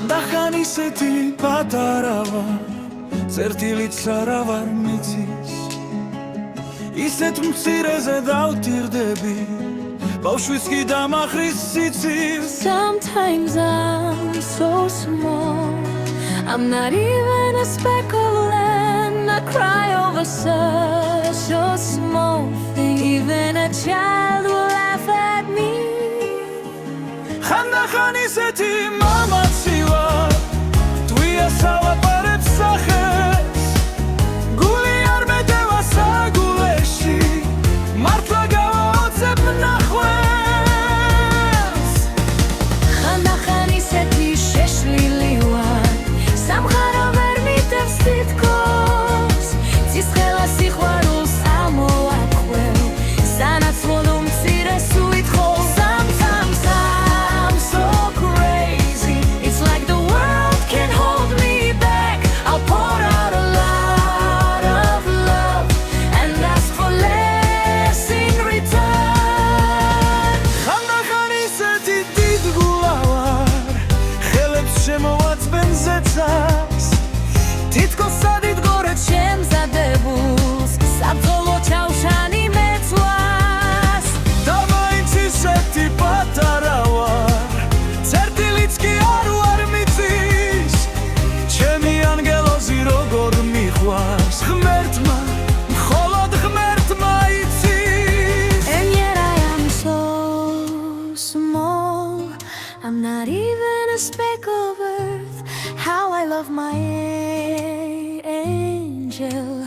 ხანდახან ისეთი პატარა ვარ, წერტილიც არა ვარ მიწის, ისეთ მცირეზე დავტირდები, ბავშვის კი დამახრის სიცივს. Sometimes I'm so small, I'm not even a speck of land. I cry over such a small thing. Even a child will laugh at me. ხანდახან ისეთი მამაცი ვარ, თვია სალაპარებს სახეს, გული არ მეტევა საგულეში, მართლა გავაოცებ ნახვეს. ხანდახან ისეთი შეშლილი ვარ, სამხარო ვერ მიტევს თითქოს, ცისხელა სიყვარულს ამოვაკვევ, სანაცვლოდ უმცირეს უითხოვ. Sometimes I'm so crazy, it's like the world can't hold me back. I'll pour out a lot of love and ask for less in return. ხანდახან ისეთი დიდგულა ვარ, ხელებს შემოვაწვენ ზეცას, თითქოს სადიდგორეთ შემზადებულს საბრძოლო ჩავშანი მეცვას. და მაინც ისეთი პატარა ვარ, წერტილიც კი არ ვარ მიწის, ჩემი ანგელოზი როგორ მიყვარს ღმერთმა, მხოლოდ ღმერთმა იცის. And yet I am so small, I'm not even a speck of earth. How I love my angel.